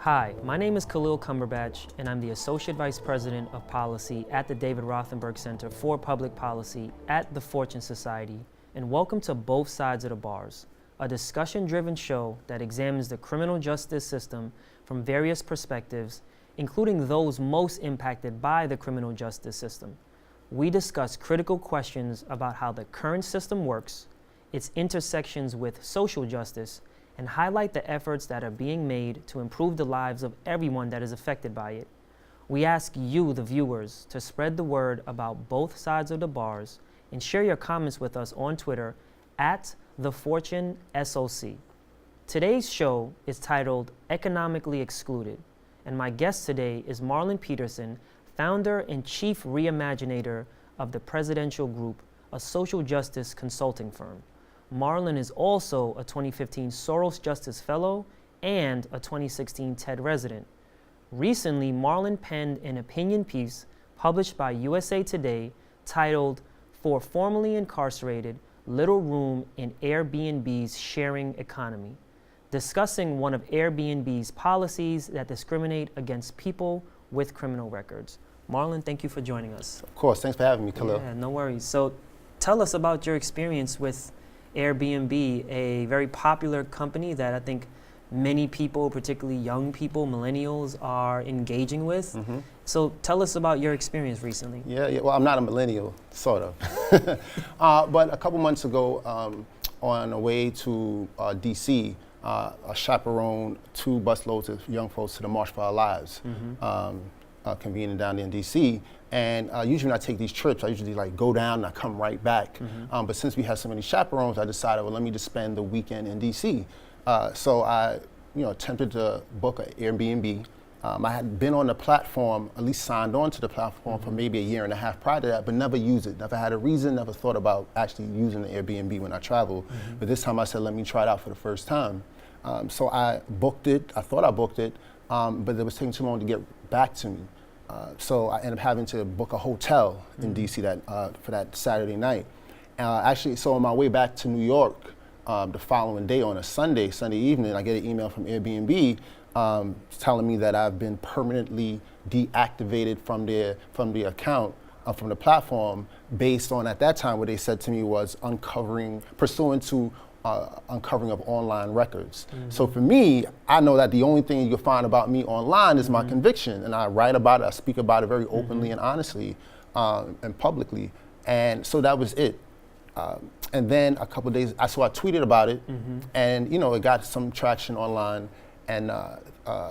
Hi, my name is Khalil Cumberbatch, and I'm the Associate Vice President of Policy at the David Rothenberg Center for Public Policy at the Fortune Society, and welcome to Both Sides of the Bars, a discussion-driven show that examines the criminal justice system from various perspectives, including those most impacted by the criminal justice system. We discuss critical questions about how the current system works, its intersections with social justice, and highlight the efforts that are being made to improve the lives of everyone that is affected by it. We ask you, the viewers, to spread the word about both sides of the bars and share your comments with us on Twitter at TheFortuneSOC. Today's show is titled Economically Excluded, and my guest today is Marlon Peterson, founder and chief reimaginator of the Precedential Group, a social justice consulting firm. Marlon is also a 2015 Soros Justice Fellow and a 2016 TED resident. Recently, Marlon penned an opinion piece published by USA Today titled, "For Formerly Incarcerated, Little Room in Airbnb's Sharing Economy," discussing one of Airbnb's policies that discriminate against people with criminal records. Marlon, thank you for joining us. Of course, thanks for having me, Khalil. Yeah, no worries. So tell us about your experience with Airbnb, a very popular company that I think many people, particularly young people, millennials, are engaging with. Mm-hmm. So tell us about your experience recently. Yeah, well, I'm not a millennial, sort of. But a couple months ago, on the way to DC, I chaperoned 2 busloads of young folks to the March for Our Lives, convening down there in DC. And usually when I take these trips, I usually go down and I come right back. But since we have so many chaperones, I decided, well, let me just spend the weekend in DC. So I, attempted to book an Airbnb. I had been on the platform, at least signed on to the platform for maybe a year and a half prior to that, but never used it. Never had a reason, never thought about actually using the Airbnb when I travel. But this time I said, let me try it out for the first time. So I booked it. I thought I booked it, but it was taking too long to get back to me. So I ended up having to book a hotel in DC for that Saturday night. Actually, so on my way back to New York the following day on a Sunday evening, I get an email from Airbnb telling me that I've been permanently deactivated from the account, from the platform, based on, at that time, what they said to me was pursuant to uncovering of online records. So for me, I know that the only thing you can find about me online is my conviction, and I write about it, I speak about it very openly and honestly and publicly, and so that was it. And then a couple of days, I tweeted about it, and it got some traction online, and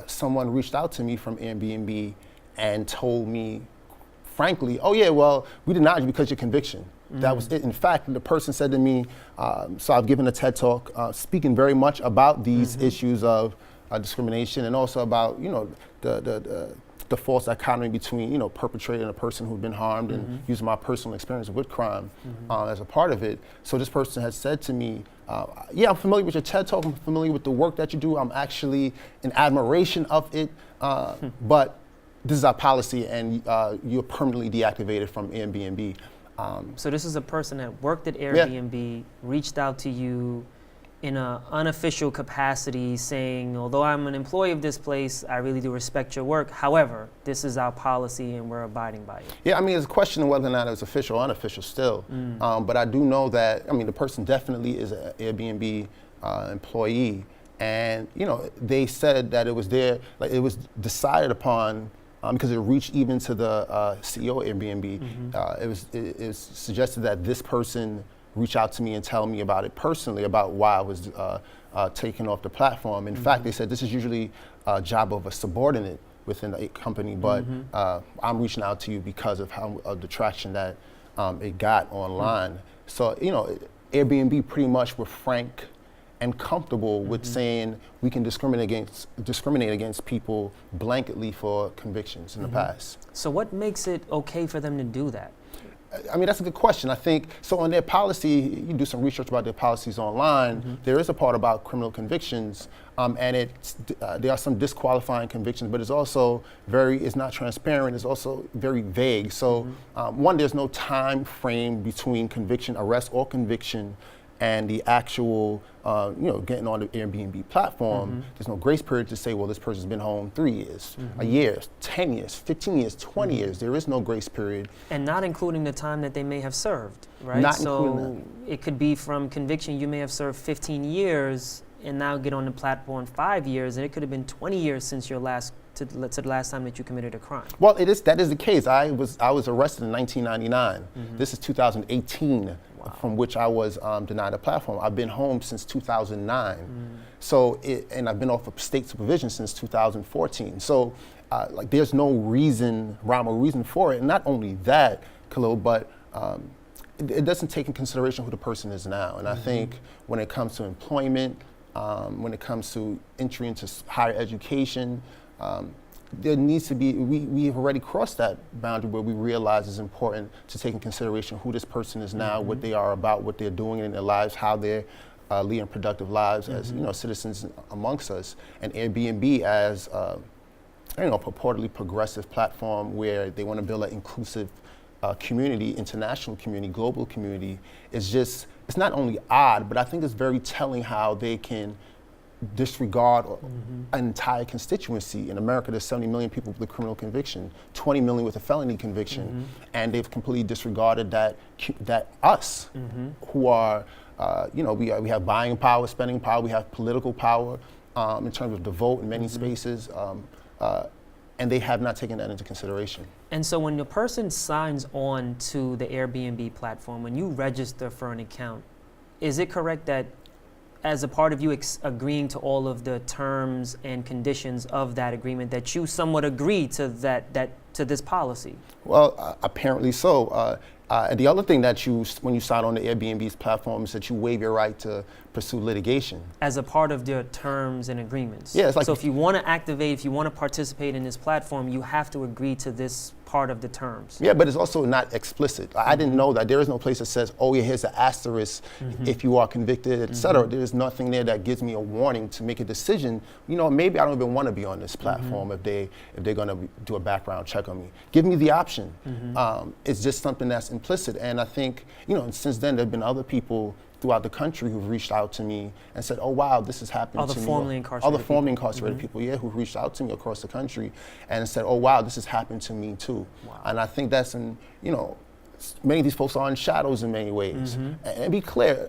someone reached out to me from Airbnb and told me, frankly, oh yeah, well, we denied you because of your conviction. That was it. In fact, the person said to me, so I've given a TED Talk speaking very much about these issues of discrimination, and also about, the false dichotomy between, perpetrator and a person who'd been harmed, and using my personal experience with crime as a part of it. So this person had said to me, yeah, I'm familiar with your TED Talk, I'm familiar with the work that you do, I'm actually in admiration of it, but this is our policy, and you're permanently deactivated from Airbnb. So this is a person that worked at Airbnb, reached out to you in an unofficial capacity saying, although I'm an employee of this place, I really do respect your work. However, this is our policy and we're abiding by it. Yeah, I mean, it's a question of whether or not it's official or unofficial still. But I do know that, the person definitely is an Airbnb employee. And, they said that it was it was decided upon because it reached even to the CEO of Airbnb. It was suggested that this person reach out to me and tell me about it personally, about why I was taken off the platform. In fact, they said this is usually a job of a subordinate within a company, but I'm reaching out to you because of the traction that it got online. So, Airbnb pretty much were frank and comfortable with saying we can discriminate against people blanketly for convictions in the past. So what makes it okay for them to do that? I mean, that's a good question. I think, so on their policy, you can do some research about their policies online. There is a part about criminal convictions, and there are some disqualifying convictions, but it's also it's not transparent, it's also very vague. So one, there's no time frame between conviction, arrest or conviction, and the actual, getting on the Airbnb platform. There's no grace period to say, well, this person's been home 3 years, a year, 10 years, 15 years, 20 years. There is no grace period. And not including the time that they may have served, right? Not so including it could be from conviction, you may have served 15 years and now get on the platform 5 years, and it could have been 20 years since your last, to the last time that you committed a crime. Well, that is the case. I was arrested in 1999. This is 2018. From which I was denied a platform. I've been home since 2009. So, and I've been off of state supervision since 2014. So, there's no rhyme or reason for it. And not only that, Khalil, but it doesn't take in consideration who the person is now. And I think when it comes to employment, when it comes to entry into higher education, there needs to be, we have already crossed that boundary where we realize it's important to take in consideration who this person is now, what they are about, what they're doing in their lives, how they're leading productive lives as citizens amongst us. And Airbnb as purportedly progressive platform where they want to build an inclusive community, international community, global community, it's not only odd, but I think it's very telling how they can disregard an entire constituency. In America, there's 70 million people with a criminal conviction, 20 million with a felony conviction, and they've completely disregarded that us, who are, we have buying power, spending power, we have political power in terms of the vote in many spaces, and they have not taken that into consideration. And so when the person signs on to the Airbnb platform, when you register for an account, is it correct that as a part of you agreeing to all of the terms and conditions of that agreement, that you somewhat agree to to this policy? Well, apparently so. And the other thing that when you sign on the Airbnb's platform is that you waive your right to pursue litigation. As a part of their terms and agreements. Yeah, it's like, so if you want to activate, if you want to participate in this platform, you have to agree to this part of the terms. Yeah, but it's also not explicit. I didn't know that. There is no place that says, oh yeah, here's an asterisk if you are convicted, et cetera. There's nothing there that gives me a warning to make a decision. Maybe I don't even want to be on this platform if they're going to do a background check on me. Give me the option. It's just something that's implicit. And I think, and since then there have been other people throughout the country who've reached out to me and said, oh wow, this has happened to me. Other formerly incarcerated people, yeah, who've reached out to me across the country and said, oh wow, this has happened to me too. Wow. And I think that's many of these folks are in shadows in many ways. And be clear,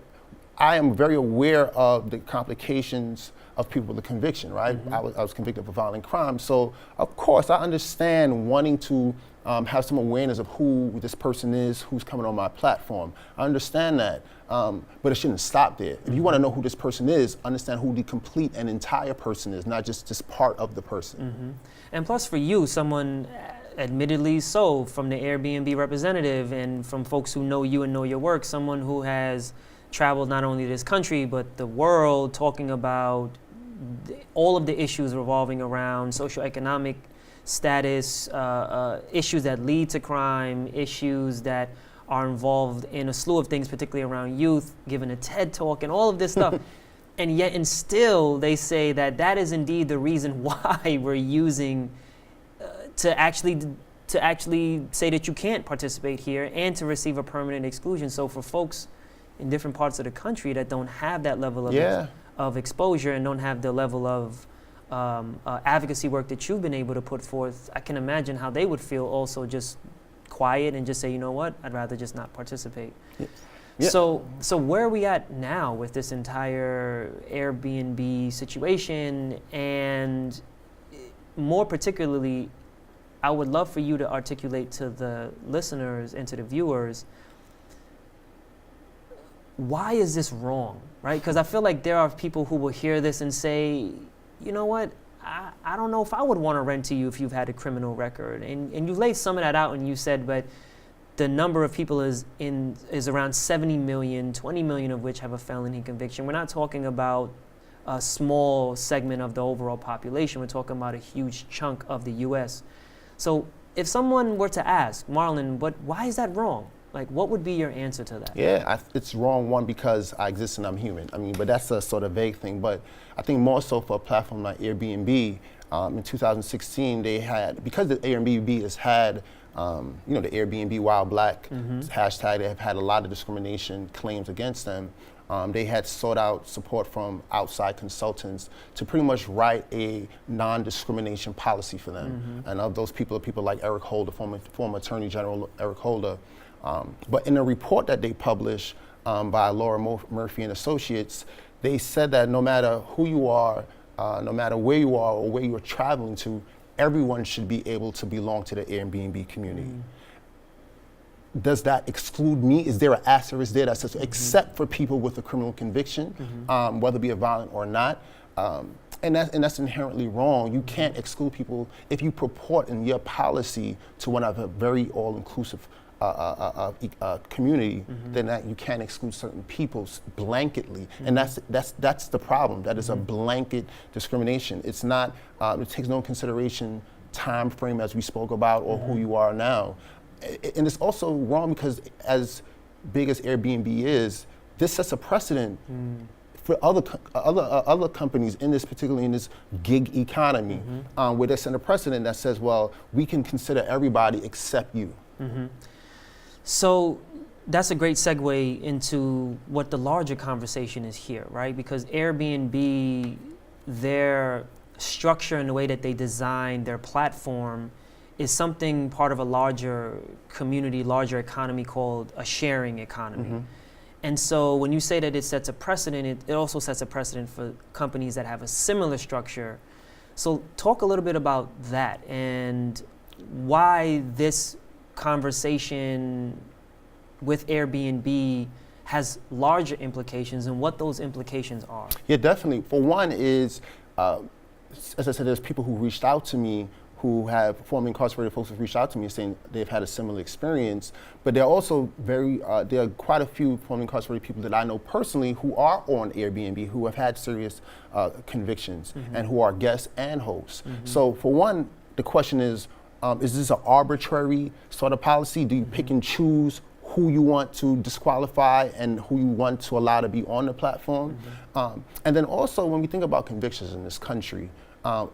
I am very aware of the complications of people with a conviction, right? I was convicted of a violent crime. So of course I understand wanting to have some awareness of who this person is, who's coming on my platform. I understand that, but it shouldn't stop there. If you want to know who this person is, understand who the complete and entire person is, not just this part of the person. And plus for you, someone admittedly so, from the Airbnb representative and from folks who know you and know your work, someone who has traveled not only this country, but the world, talking about all of the issues revolving around socioeconomic status, issues that lead to crime, issues that are involved in a slew of things, particularly around youth, giving a TED talk and all of this stuff. And yet, and still, they say that is indeed the reason why we're using to actually say that you can't participate here and to receive a permanent exclusion. So for folks in different parts of the country that don't have that level of exposure and don't have the level of advocacy work that you've been able to put forth, I can imagine how they would feel also just quiet and just say, you know what, I'd rather just not participate. Yeah. So where are we at now with this entire Airbnb situation? And more particularly, I would love for you to articulate to the listeners and to the viewers, why is this wrong, right? Because I feel like there are people who will hear this and say, you know what, I don't know if I would want to rent to you if you've had a criminal record. And you laid some of that out and you said, but the number of people is around 70 million, 20 million of which have a felony conviction. We're not talking about a small segment of the overall population. We're talking about a huge chunk of the U.S. So if someone were to ask, Marlon, why is that wrong? Like, what would be your answer to that? Yeah, it's wrong, one, because I exist and I'm human. I mean, but that's a sort of vague thing. But I think more so for a platform like Airbnb, in 2016, they had, because the Airbnb has had, the Airbnb Wild Black hashtag, they have had a lot of discrimination claims against them. They had sought out support from outside consultants to pretty much write a non-discrimination policy for them. And of those people are people like Eric Holder, former Attorney General Eric Holder. But in a report that they published by Laura Murphy and Associates, they said that no matter who you are, no matter where you are or where you're traveling to, everyone should be able to belong to the Airbnb community. Does that exclude me? Is there an asterisk there that says except for people with a criminal conviction, whether it be a violent or not? And that's inherently wrong. You can't exclude people if you purport in your policy to want to have a very all-inclusive community, then that you can't exclude certain people blanketly, and that's the problem. That is a blanket discrimination. It's not. It takes no consideration time frame, as we spoke about, or who you are now, and it's also wrong because as big as Airbnb is, this sets a precedent for other companies in this, particularly in this gig economy, where they set a precedent that says, well, we can consider everybody except you. So that's a great segue into what the larger conversation is here, right? Because Airbnb, their structure and the way that they design their platform is something part of a larger community, larger economy called a sharing economy. And so when you say that it sets a precedent, it also sets a precedent for companies that have a similar structure. So talk a little bit about that and why this conversation with Airbnb has larger implications and what those implications are. Yeah, definitely. For one is, as I said, there's people who reached out to me who have formerly incarcerated folks who've reached out to me saying they've had a similar experience, but there are also there are quite a few formerly incarcerated people that I know personally who are on Airbnb who have had serious convictions and who are guests and hosts. So for one, the question is this an arbitrary sort of policy? Do you pick and choose who you want to disqualify and who you want to allow to be on the platform? And then also when we think about convictions in this country,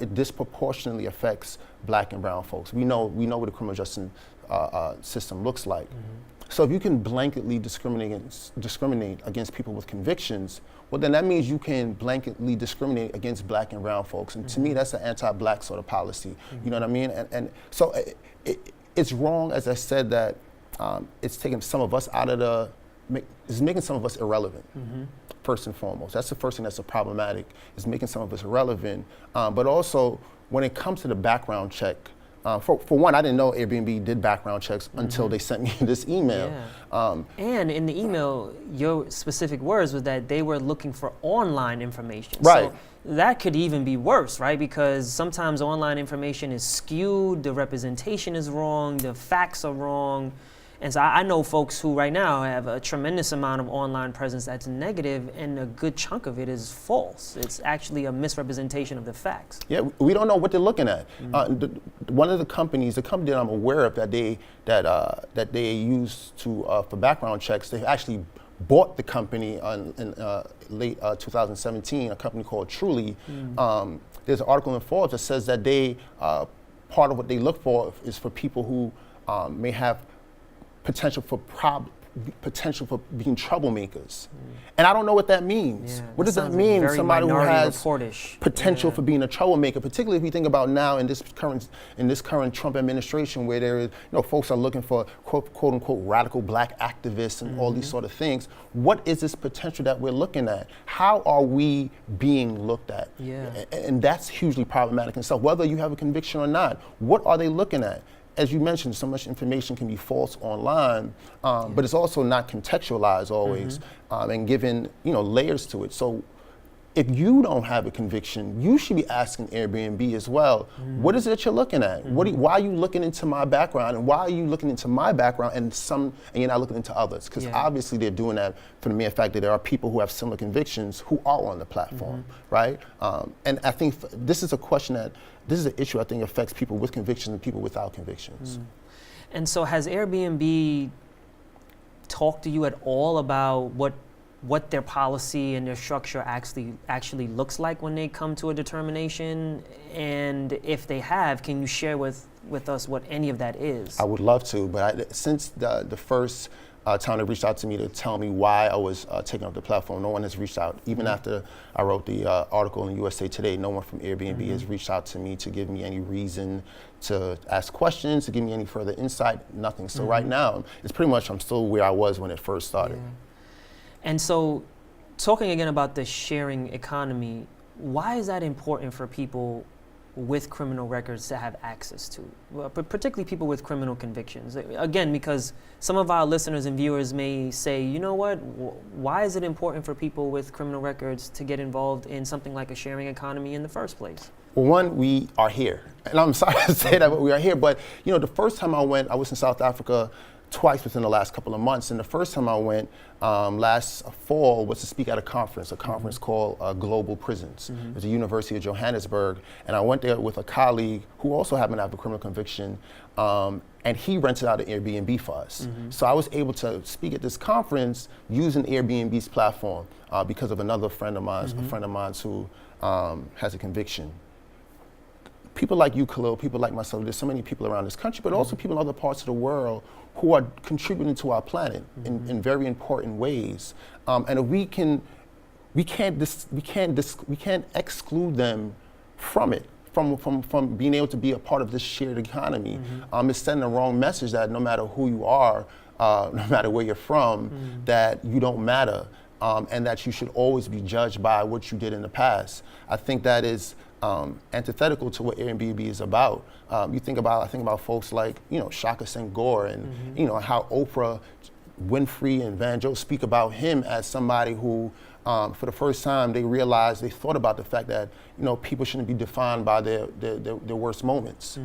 it disproportionately affects Black and brown folks. We know what the criminal justice system looks like. So if you can blanketly discriminate against people with convictions, well then that means you can blanketly discriminate against Black and brown folks. And to me, that's an anti-Black sort of policy. You know what I mean? And so it's wrong, as I said, that it's taking some of us out of it's making some of us irrelevant. First and foremost, that's the first thing that's problematic, is making some of us irrelevant. But also, when it comes to the background check, for one, I didn't know Airbnb did background checks until they sent me this email. And in the email, your specific words was that they were looking for online information. Right. So that could even be worse, right? Because sometimes online information is skewed, the representation is wrong, the facts are wrong. And so I know folks who right now have a tremendous amount of online presence that's negative, and a good chunk of it is false. It's actually a misrepresentation of the facts. Yeah, we don't know what they're looking at. One of the company that I'm aware of that they use for background checks, they actually bought the company in late 2017, a company called Truly. There's an article in Forbes that says that they part of what they look for is for people who may have potential for being troublemakers. And I don't know what that means. What does that mean? Somebody who has potential for being a troublemaker, particularly if we think about now in this current Trump administration, where there is, folks are looking for quote unquote radical Black activists and all these sort of things. What is this potential that we're looking at? How are we being looked at? And that's hugely problematic. And so whether you have a conviction or not, what are they looking at? As you mentioned, so much information can be false online, but it's also not contextualized always, and given layers to it. So if you don't have a conviction, you should be asking Airbnb as well, what is it that you're looking at? Why are you looking into my background, and why are you looking into my background and you're not looking into others? Because obviously they're doing that for the mere fact that there are people who have similar convictions who are on the platform, right? And I think this is an issue I think affects people with convictions and people without convictions. And so has Airbnb talk to you at all about what their policy and their structure actually looks like when they come to a determination? And if they have, can you share with us what any of that is? I would love to, but since the first time they reached out to me to tell me why I was taking up the platform, no one has reached out. Even after I wrote the article in USA Today, no one from Airbnb has reached out to me to give me any reason to ask questions, to give me any further insight, nothing. So right now, it's pretty much I'm still where I was when it first started. Yeah. And so, talking again about the sharing economy, why is that important for people with criminal records to have access to, but particularly people with criminal convictions? Again, because some of our listeners and viewers may say, you know what, why is it important for people with criminal records to get involved in something like a sharing economy in the first place? Well, one, we are here. And I'm sorry to say that, but we are here. But, you know, the first time I went, I was in South Africa twice within the last couple of months. And the first time I went last fall was to speak at a conference called Global Prisons. It was the University of Johannesburg. And I went there with a colleague who also happened to have a criminal conviction. And he rented out an Airbnb for us. So I was able to speak at this conference using Airbnb's platform because of another friend of mine, who has a conviction. People like you, Khalil, people like myself, there's so many people around this country, but also people in other parts of the world who are contributing to our planet in very important ways. And if we can't exclude them from it, from being able to be a part of this shared economy. It's sending the wrong message that no matter who you are, no matter where you're from, that you don't matter, and that you should always be judged by what you did in the past. I think that is antithetical to what Airbnb is about. I think about folks like, Shaka Senghor and, how Oprah Winfrey and Van Joe speak about him as somebody who, for the first time, they thought about the fact that, people shouldn't be defined by their worst moments.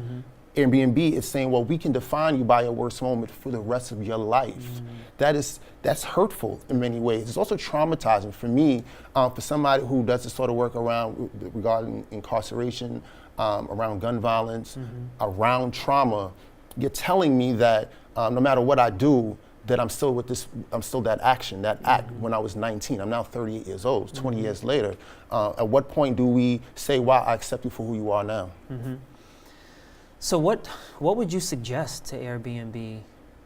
Airbnb is saying, well, we can define you by your worst moment for the rest of your life. That's hurtful in many ways. It's also traumatizing for me, for somebody who does this sort of work regarding incarceration, around gun violence, around trauma. You're telling me that no matter what I do, that I'm still that act when I was 19. I'm now 38 years old, 20 years later. At what point do we say, wow, I accept you for who you are now? So what would you suggest to Airbnb?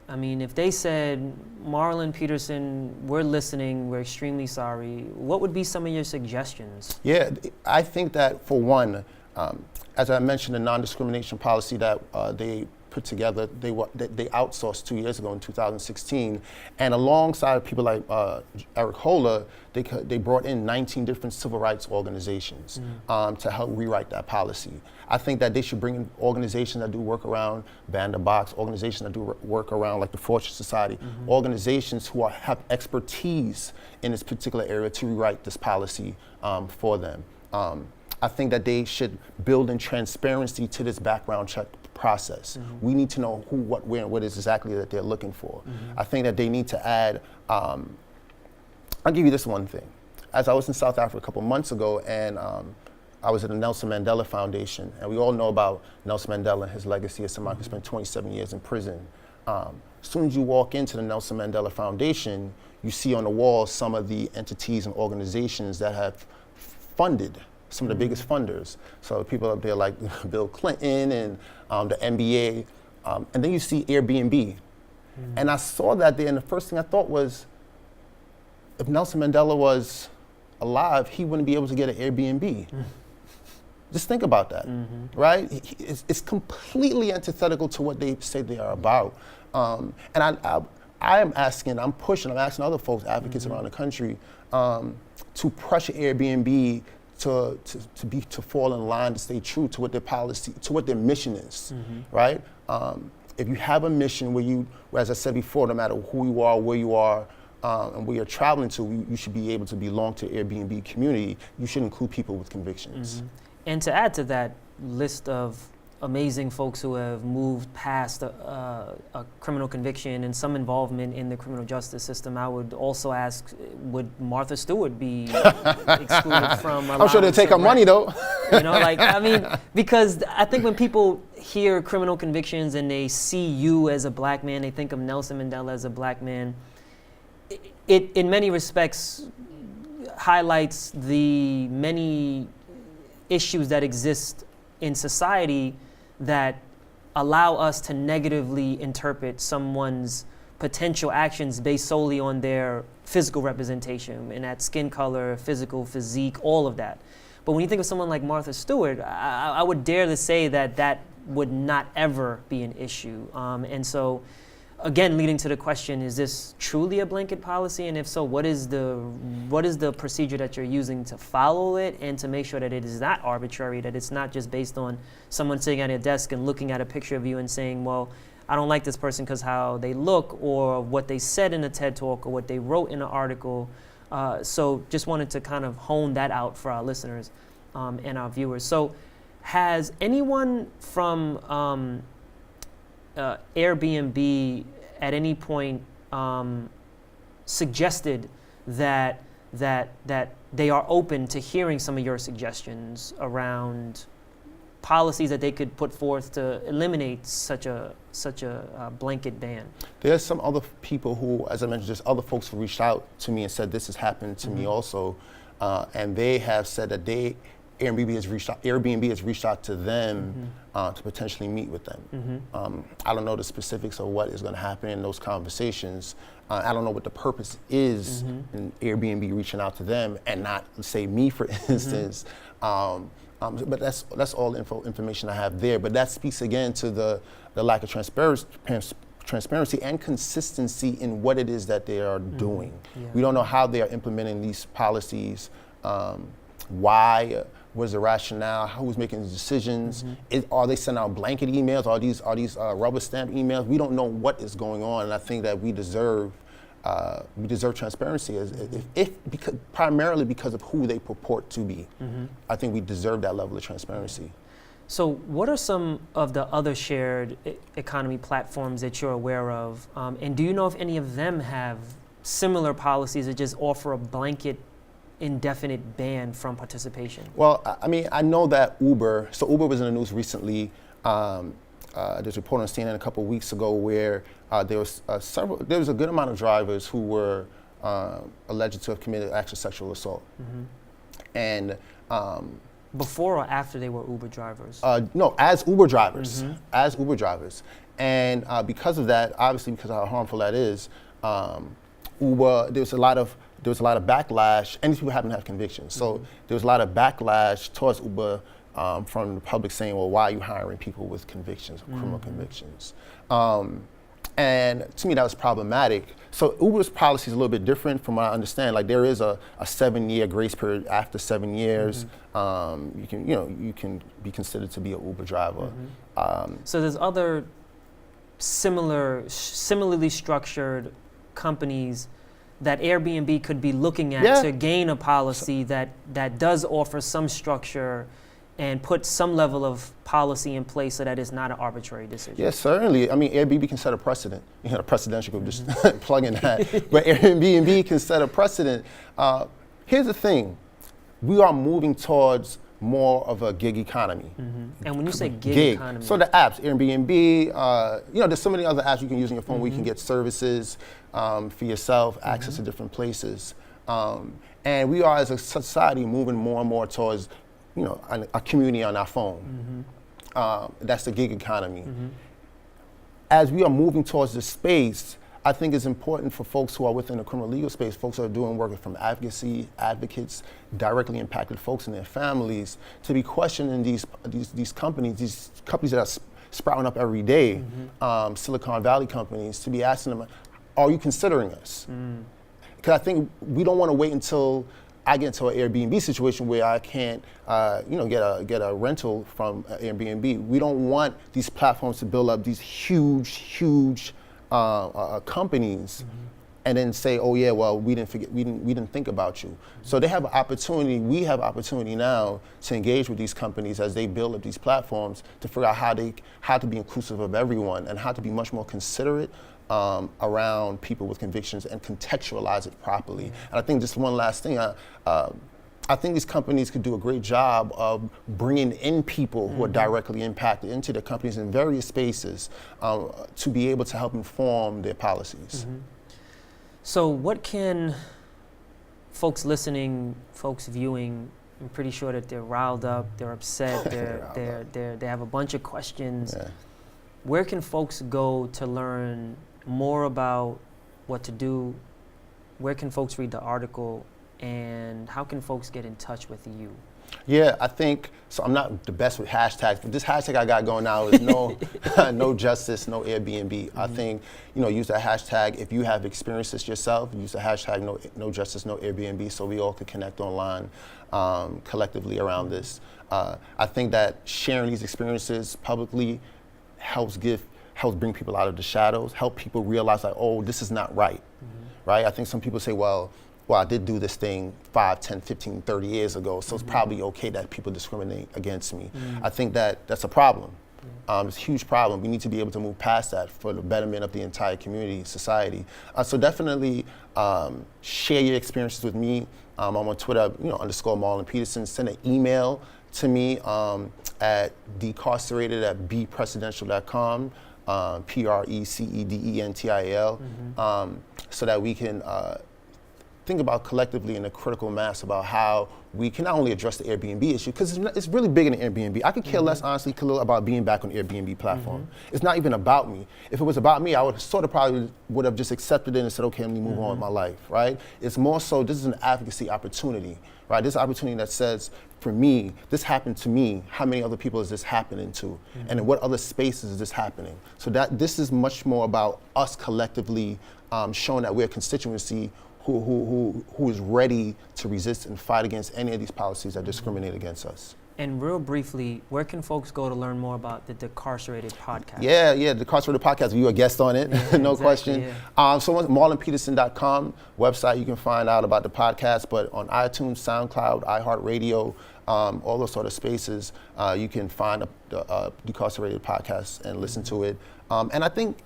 I mean, if they said, Marlon Peterson, we're listening, we're extremely sorry, what would be some of your suggestions? Yeah, I think that for one, as I mentioned, the non-discrimination policy that they put together, they outsourced 2 years ago in 2016, and alongside people like Eric Holder, they brought in 19 different civil rights organizations to help rewrite that policy. I think that they should bring in organizations that do work around Vanderbox, organizations that do work around like the Fortune Society, organizations who have expertise in this particular area to rewrite this policy for them. I think that they should build in transparency to this background check process. We need to know who, what, where, and what is exactly that they're looking for. I think that they need to add, I'll give you this one thing. As I was in South Africa a couple months ago, and I was at the Nelson Mandela Foundation, and we all know about Nelson Mandela and his legacy as somebody who spent 27 years in prison. As soon as you walk into the Nelson Mandela Foundation, you see on the wall some of the entities and organizations that have funded some of the biggest funders. So people up there like Bill Clinton and the NBA, and then you see Airbnb. And I saw that there, and the first thing I thought was, if Nelson Mandela was alive, he wouldn't be able to get an Airbnb. Just think about that, right? It's completely antithetical to what they say they are about. And I am asking, I'm asking other folks, advocates around the country, to pressure Airbnb to fall in line, to stay true to what their policy, to what their mission is, right? If you have a mission where as I said before, no matter who you are, where you are, and where you're traveling to, you should be able to belong to Airbnb community. You should include people with convictions. And to add to that list of amazing folks who have moved past a criminal conviction and some involvement in the criminal justice system, I would also ask, would Martha Stewart be excluded from? I'm sure they'll take her money though. Because I think when people hear criminal convictions and they see you as a black man, they think of Nelson Mandela as a black man. it in many respects highlights the many issues that exist in society that allow us to negatively interpret someone's potential actions based solely on their physical representation, and that skin color, physical physique, all of that. But when you think of someone like Martha Stewart, I would dare to say that that would not ever be an issue. And so, again, leading to the question, is this truly a blanket policy? And if so, what is the procedure that you're using to follow it and to make sure that it is not arbitrary, that it's not just based on someone sitting at a desk and looking at a picture of you and saying, well, I don't like this person because how they look or what they said in a TED Talk or what they wrote in an article. So just wanted to kind of hone that out for our listeners and our viewers. So has anyone from Airbnb at any point suggested that they are open to hearing some of your suggestions around policies that they could put forth to eliminate such a blanket ban? There's some other people who, as I mentioned, there's other folks who reached out to me and said this has happened to me also, and they have said that Airbnb has reached out to them to potentially meet with them. I don't know the specifics of what is going to happen in those conversations. I don't know what the purpose is in Airbnb reaching out to them and not, say, me, for instance. But that's all information I have there. But that speaks again to the lack of transparency and consistency in what it is that they are doing. Yeah. We don't know how they are implementing these policies. Why? What's the rationale? Who's making the decisions? Are they sending out blanket emails? Are these rubber stamp emails? We don't know what is going on, and I think that we deserve transparency, primarily because of who they purport to be. I think we deserve that level of transparency. So what are some of the other shared economy platforms that you're aware of? And do you know if any of them have similar policies that just offer a blanket indefinite ban from participation? Well, I mean, I know that Uber was in the news recently. There's a report on CNN a couple of weeks ago where there was a good amount of drivers who were alleged to have committed acts of sexual assault. And before or after they were Uber drivers? No, as Uber drivers. As Uber drivers. And because of that, obviously because of how harmful that is, Uber, there was a lot of backlash, and these people happen to have convictions. So there was a lot of backlash towards Uber from the public saying, well, why are you hiring people with convictions, criminal convictions? And to me, that was problematic. So Uber's policy is a little bit different from what I understand. Like, there is a 7-year grace period. After 7 years, you can be considered to be an Uber driver. So there's other similarly structured companies that Airbnb could be looking at to gain a policy that does offer some structure and put some level of policy in place so that it's not an arbitrary decision. Yes, certainly. I mean, Airbnb can set a precedent. You know, the Precedential Group, just plug in that. But Airbnb can set a precedent. Here's the thing. We are moving towards more of a gig economy. And when you say gig economy? So the apps, Airbnb, there's so many other apps you can use on your phone where you can get services for yourself, access to different places. And we are, as a society, moving more and more towards a community on our phone. That's the gig economy. As we are moving towards this space, I think it's important for folks who are within the criminal legal space, folks who are doing work from advocates, directly impacted folks and their families, to be questioning these companies that are sprouting up every day, Silicon Valley companies, to be asking them, are you considering us? Because I think we don't want to wait until I get into an Airbnb situation where I can't, get a rental from Airbnb. We don't want these platforms to build up these huge companies, and then say, oh yeah, well we didn't think about you. So they have an opportunity. We have opportunity now to engage with these companies as they build up these platforms to figure out how to be inclusive of everyone and how to be much more considerate around people with convictions and contextualize it properly. And I think just one last thing, I think these companies could do a great job of bringing in people who are directly impacted into their companies in various spaces to be able to help inform their policies. So what can folks listening, folks viewing, I'm pretty sure that they're riled up, they're upset, they have a bunch of questions. Yeah. Where can folks go to learn more about what to do? Where can folks read the article? And how can folks get in touch with you? Yeah, I think, so I'm not the best with hashtags, but this hashtag I got going now is no justice, no Airbnb. I think, use that hashtag. If you have experienced this yourself, use the hashtag no justice, no Airbnb, so we all could connect online collectively around this. I think that sharing these experiences publicly helps bring people out of the shadows, help people realize like, oh, this is not right, right? I think some people say, well, I did do this thing 5, 10, 15, 30 years ago, so it's probably okay that people discriminate against me. I think that's a problem. It's a huge problem. We need to be able to move past that for the betterment of the entire community, society. So definitely share your experiences with me. I'm on Twitter, _ Marlon Peterson. Send an email to me at decarcerated@bprecedential.com, PRECEDENTIAL, so that we can think about collectively in a critical mass about how we can not only address the Airbnb issue, because it's really big in the Airbnb. I could care less, honestly, Khalil, about being back on the Airbnb platform. It's not even about me. If it was about me, I would probably have just accepted it and said, okay, let me move on with my life, right? It's more so, this is an advocacy opportunity, right? This opportunity that says, for me, this happened to me, how many other people is this happening to? And in what other spaces is this happening? So that this is much more about us collectively showing that we're a constituency who is ready to resist and fight against any of these policies that discriminate against us. And real briefly, where can folks go to learn more about the Decarcerated podcast? Yeah, the Decarcerated podcast, you a guest on it, no question. Yeah. So on marlonpeterson.com website, you can find out about the podcast, but on iTunes, SoundCloud, iHeartRadio, all those sort of spaces, you can find the Decarcerated podcast and listen to it. And I think,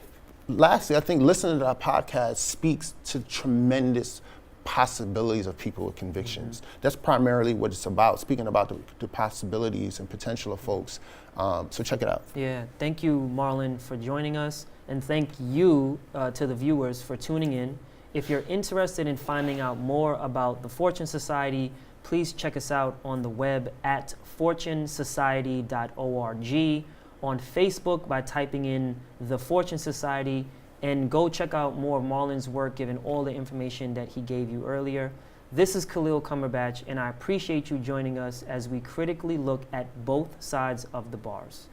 lastly, I think listening to our podcast speaks to tremendous possibilities of people with convictions. That's primarily what it's about, speaking about the possibilities and potential of folks. So check it out. Yeah, thank you, Marlon, for joining us. And thank you to the viewers for tuning in. If you're interested in finding out more about the Fortune Society, please check us out on the web at fortunesociety.org. On Facebook by typing in The Fortune Society, and go check out more of Marlon's work given all the information that he gave you earlier. This is Khalil Cumberbatch, and I appreciate you joining us as we critically look at both sides of the bars.